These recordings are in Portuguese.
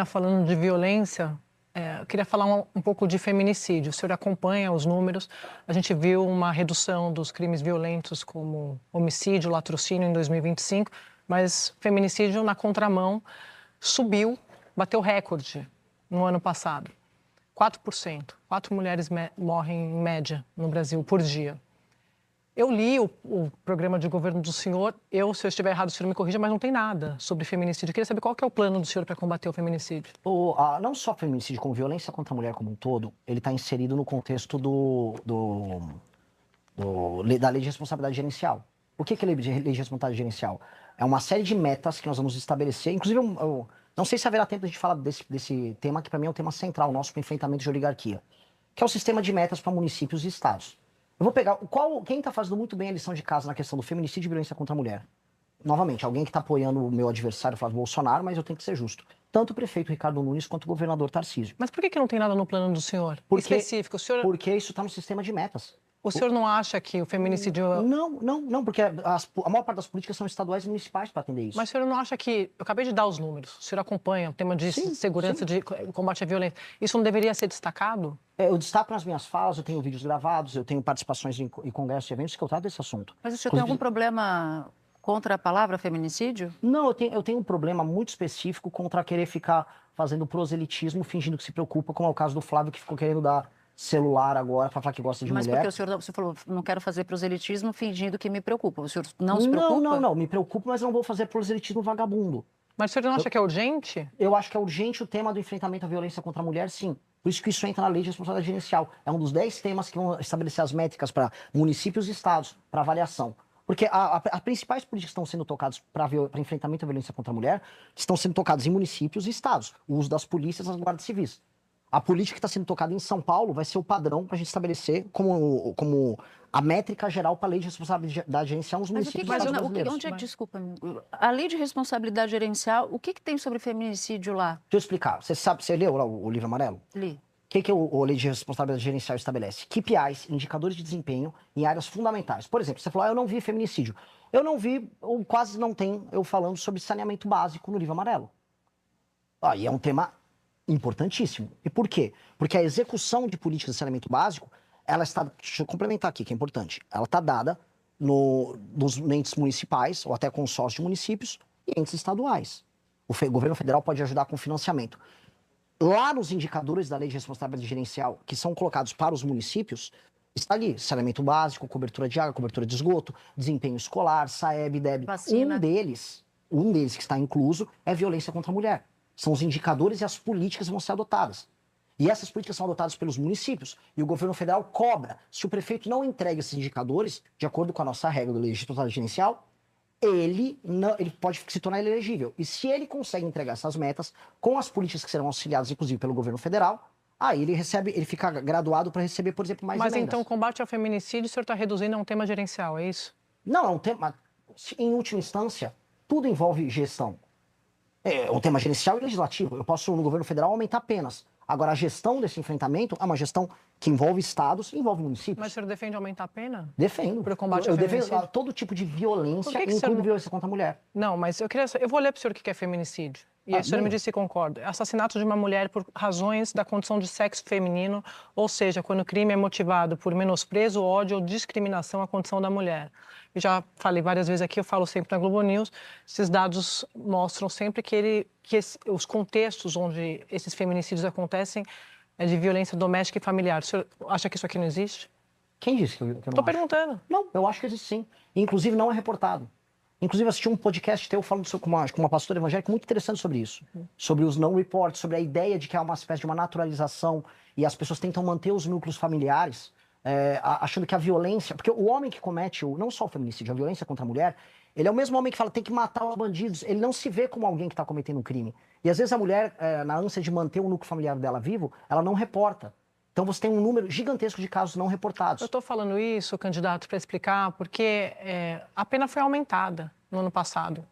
Falando de violência, eu queria falar um pouco de feminicídio. O senhor acompanha os números. A gente viu uma redução dos crimes violentos como homicídio, latrocínio em 2025, mas feminicídio na contramão subiu, bateu recorde no ano passado. 4%. 4 mulheres morrem em média no Brasil por dia. Eu li o programa de governo do senhor, se eu estiver errado, o senhor me corrija, mas não tem nada sobre feminicídio. Eu queria saber qual que é o plano do senhor para combater o feminicídio. Não só feminicídio, como violência contra a mulher como um todo, ele está inserido no contexto da lei de responsabilidade gerencial. O que é lei de responsabilidade gerencial? É uma série de metas que nós vamos estabelecer, inclusive, eu não sei se haverá tempo de a gente falar desse tema, que para mim é um tema central nosso para o enfrentamento de oligarquia, que é o sistema de metas para municípios e estados. Eu vou pegar quem está fazendo muito bem a lição de casa na questão do feminicídio e violência contra a mulher. Novamente, alguém que está apoiando o meu adversário, Flávio Bolsonaro, mas eu tenho que ser justo. Tanto o prefeito Ricardo Nunes quanto o governador Tarcísio. Mas por que não tem nada no plano do senhor? Específico? Porque isso está no sistema de metas. O senhor não acha que o feminicídio... Não, porque a maior parte das políticas são estaduais e municipais para atender isso. Mas o senhor não acha que... Eu acabei de dar os números. O senhor acompanha o tema de segurança, de combate à violência. Isso não deveria ser destacado? Eu destaco nas minhas falas, eu tenho vídeos gravados, eu tenho participações em congressos e eventos que eu trato desse assunto. Mas o senhor tem algum problema contra a palavra feminicídio? Não, eu tenho um problema muito específico contra querer ficar fazendo proselitismo, fingindo que se preocupa, como é o caso do Flávio, que ficou querendo dar celular agora para falar que gosta de mulher. Mas porque você falou, não quero fazer proselitismo fingindo que me preocupa. O senhor não se preocupa? Não, me preocupo, mas não vou fazer proselitismo vagabundo. Mas o senhor não acha que é urgente? Eu acho que é urgente o tema do enfrentamento à violência contra a mulher, sim. Por isso que isso entra na lei de responsabilidade gerencial. É um dos 10 temas que vão estabelecer as métricas para municípios e estados, para avaliação. Porque as principais políticas que estão sendo tocadas para enfrentamento à violência contra a mulher estão sendo tocadas em municípios e estados. O uso das polícias e das guardas civis. A política que está sendo tocada em São Paulo vai ser o padrão para a gente estabelecer como a métrica geral para a lei de responsabilidade gerencial nos municípios brasileiros. Desculpa, a lei de responsabilidade gerencial, o que tem sobre feminicídio lá? Deixa eu explicar. Você leu lá o livro amarelo? Li. O que a lei de responsabilidade gerencial estabelece? KPIs, indicadores de desempenho em áreas fundamentais. Por exemplo, você falou, eu não vi feminicídio. Eu não vi, ou quase não tem, eu falando sobre saneamento básico no livro amarelo. E é um tema importantíssimo. E por quê? Porque a execução de políticas de saneamento básico, ela está, deixa eu complementar aqui, que é importante, ela está dada nos entes municipais, ou até consórcio de municípios, e entes estaduais. O governo federal pode ajudar com financiamento. Lá nos indicadores da lei de responsabilidade gerencial, que são colocados para os municípios, está ali saneamento básico, cobertura de água, cobertura de esgoto, desempenho escolar, SAEB, DEB. Vacina. Um deles que está incluso é violência contra a mulher. São os indicadores e as políticas que vão ser adotadas. E essas políticas são adotadas pelos municípios. E o governo federal cobra. Se o prefeito não entrega esses indicadores, de acordo com a nossa regra da lei de responsabilidade gerencial, ele pode se tornar inelegível. E se ele consegue entregar essas metas, com as políticas que serão auxiliadas, inclusive, pelo governo federal, aí ele fica graduado para receber, por exemplo, mais emendas. Mas então o combate ao feminicídio o senhor está reduzindo a um tema gerencial, é isso? Não, é um tema... Em última instância, tudo envolve gestão. É um tema gerencial e legislativo. Eu posso, no governo federal, aumentar penas. Agora, a gestão desse enfrentamento é uma gestão que envolve estados e envolve municípios. Mas o senhor defende aumentar a pena? Defendo. Para o combate ao feminicídio? defendo todo tipo de violência, incluindo violência contra a mulher. Não, mas eu vou ler para o senhor o que é feminicídio. E o senhor me disse se concorda. Assassinato de uma mulher por razões da condição de sexo feminino, ou seja, quando o crime é motivado por menosprezo, ódio ou discriminação à condição da mulher. Eu já falei várias vezes aqui, eu falo sempre na Globo News, esses dados mostram sempre que os contextos onde esses feminicídios acontecem é de violência doméstica e familiar. O senhor acha que isso aqui não existe? Quem disse que eu não acho? Estou perguntando. Não, eu acho que existe sim. Inclusive não é reportado. Inclusive, assisti um podcast teu falando com uma pastora evangélica muito interessante sobre isso. Sobre os não reports, sobre a ideia de que há uma espécie de uma naturalização e as pessoas tentam manter os núcleos familiares, achando que a violência... Porque o homem que comete, não só o feminicídio, a violência contra a mulher, ele é o mesmo homem que fala tem que matar os bandidos. Ele não se vê como alguém que está cometendo um crime. E às vezes a mulher, na ânsia de manter o núcleo familiar dela vivo, ela não reporta. Então você tem um número gigantesco de casos não reportados. Eu estou falando isso, candidato, para explicar, porque a pena foi aumentada no ano passado.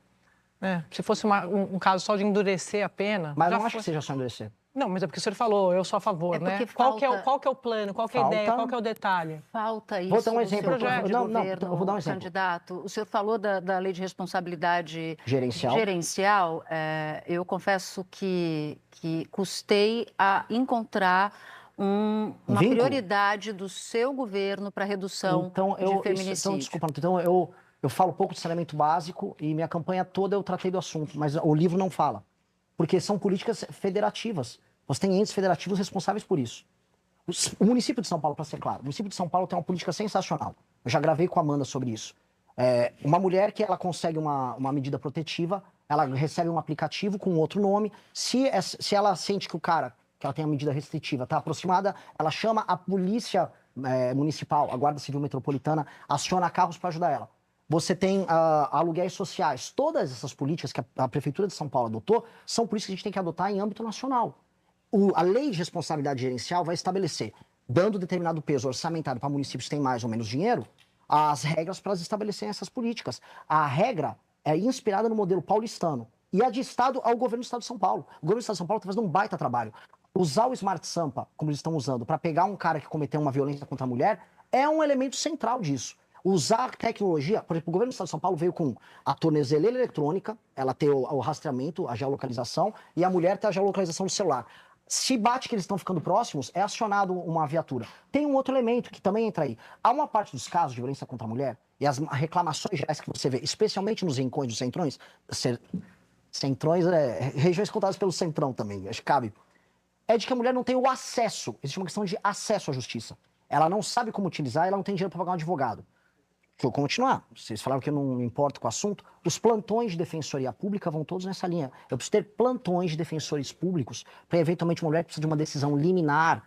Se fosse um caso só de endurecer a pena... Mas eu não acho que seja só endurecer. Não, mas é porque o senhor falou, eu sou a favor, né? Qual que é o plano, qual que é a ideia, qual que é o detalhe? Falta isso. Vou dar um exemplo. Eu vou dar um exemplo. Candidato, o senhor falou da lei de responsabilidade gerencial. Eu confesso que custei a encontrar uma prioridade do seu governo para redução de feminicídio. Desculpa, eu falo pouco de saneamento básico e minha campanha toda eu tratei do assunto, mas o livro não fala. Porque são políticas federativas. Você tem entes federativos responsáveis por isso. O município de São Paulo, para ser claro, o município de São Paulo tem uma política sensacional. Eu já gravei com a Amanda sobre isso. Uma mulher que ela consegue uma medida protetiva, ela recebe um aplicativo com outro nome. Se ela sente que que ela tem a medida restritiva, está aproximada, ela chama a polícia municipal, a Guarda Civil Metropolitana, aciona carros para ajudar ela. Você tem aluguéis sociais. Todas essas políticas que a Prefeitura de São Paulo adotou são políticas que a gente tem que adotar em âmbito nacional. A lei de responsabilidade gerencial vai estabelecer, dando determinado peso orçamentário para municípios que têm mais ou menos dinheiro, as regras para elas estabelecerem essas políticas. A regra é inspirada no modelo paulistano. E a de Estado ao governo do Estado de São Paulo. O governo do Estado de São Paulo está fazendo um baita trabalho. Usar o Smart Sampa, como eles estão usando, para pegar um cara que cometeu uma violência contra a mulher, é um elemento central disso. Usar tecnologia, por exemplo, o governo do Estado de São Paulo veio com a tornezeleira eletrônica, ela tem o rastreamento, a geolocalização, e a mulher tem a geolocalização do celular. Se bate que eles estão ficando próximos, é acionado uma viatura. Tem um outro elemento que também entra aí. Há uma parte dos casos de violência contra a mulher, e as reclamações gerais que você vê, especialmente nos rincões dos centrões, regiões contadas pelo centrão também, acho que cabe, é de que a mulher não tem o acesso, existe uma questão de acesso à justiça. Ela não sabe como utilizar, ela não tem dinheiro para pagar um advogado. Que eu continuar, vocês falaram que eu não me importo com o assunto, os plantões de defensoria pública vão todos nessa linha. Eu preciso ter plantões de defensores públicos para, eventualmente, uma mulher que precisa de uma decisão liminar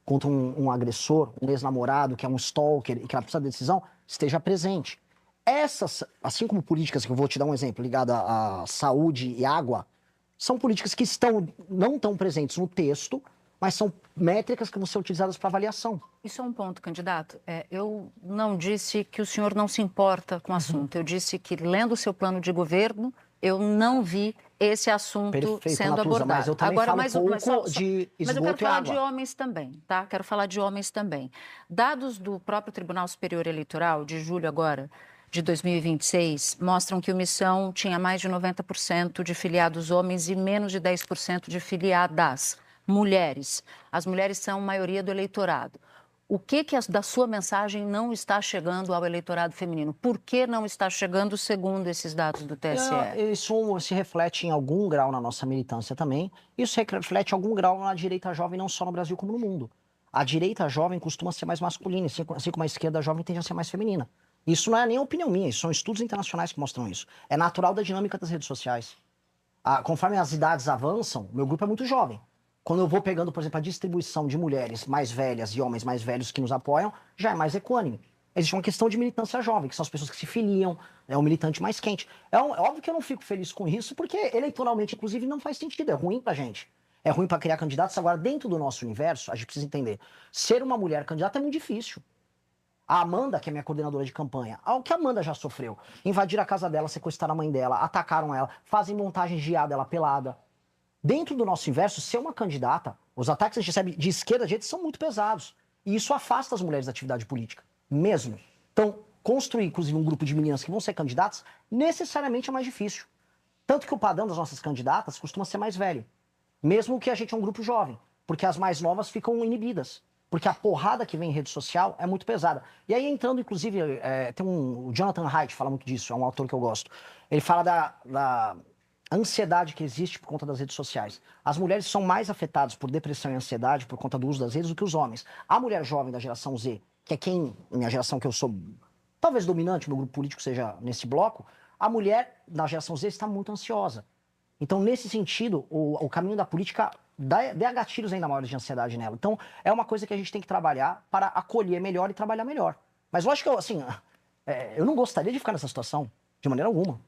contra um agressor, um ex-namorado, que é um stalker, e que ela precisa de decisão, esteja presente. Essas, assim como políticas, que eu vou te dar um exemplo, ligada à saúde e água, são políticas que não estão presentes no texto, mas são métricas que vão ser utilizadas para avaliação. Isso é um ponto, candidato. Eu não disse que o senhor não se importa com o assunto. Eu disse que, lendo o seu plano de governo, eu não vi esse assunto sendo Natuza, abordado. Mas eu também falo pouco de esgoto mas eu quero e falar água. de homens também, tá? Quero falar de homens também. Dados do próprio Tribunal Superior Eleitoral, de julho agora, de 2026, mostram que o Missão tinha mais de 90% de filiados homens e menos de 10% de filiadas mulheres. As mulheres são maioria do eleitorado. O que da sua mensagem não está chegando ao eleitorado feminino? Por que não está chegando, segundo esses dados do TSE? Isso se reflete em algum grau na nossa militância também. Isso reflete em algum grau na direita jovem, não só no Brasil como no mundo. A direita jovem costuma ser mais masculina, assim como a esquerda jovem tende a ser mais feminina. Isso não é nem opinião minha, isso são estudos internacionais que mostram isso. É natural da dinâmica das redes sociais. Conforme as idades avançam, meu grupo é muito jovem. Quando eu vou pegando, por exemplo, a distribuição de mulheres mais velhas e homens mais velhos que nos apoiam, já é mais equânime. Existe uma questão de militância jovem, que são as pessoas que se filiam, é um militante mais quente. É óbvio que eu não fico feliz com isso, porque eleitoralmente, inclusive, não faz sentido, é ruim pra gente. É ruim para criar candidatos. Agora, dentro do nosso universo, a gente precisa entender, ser uma mulher candidata é muito difícil. A Amanda, que é minha coordenadora de campanha, o que a Amanda já sofreu? Invadiram a casa dela, sequestraram a mãe dela, atacaram ela, fazem montagens de dela pelada. Dentro do nosso universo, ser uma candidata, os ataques que a gente recebe de esquerda a direita são muito pesados. E isso afasta as mulheres da atividade política, mesmo. Então, construir, inclusive, um grupo de meninas que vão ser candidatas, necessariamente é mais difícil. Tanto que o padrão das nossas candidatas costuma ser mais velho. Mesmo que a gente é um grupo jovem. Porque as mais novas ficam inibidas. Porque a porrada que vem em rede social é muito pesada. E aí, entrando, inclusive, o Jonathan Haidt fala muito disso, é um autor que eu gosto. Ele fala da ansiedade que existe por conta das redes sociais. As mulheres são mais afetadas por depressão e ansiedade por conta do uso das redes do que os homens. A mulher jovem da geração Z, que é minha geração que eu sou, talvez dominante, meu grupo político seja nesse bloco, a mulher da geração Z está muito ansiosa. Então, nesse sentido, o caminho da política dá gatilhos ainda maiores de ansiedade nela. Então, é uma coisa que a gente tem que trabalhar para acolher melhor e trabalhar melhor. Mas lógico que eu não gostaria de ficar nessa situação, de maneira alguma.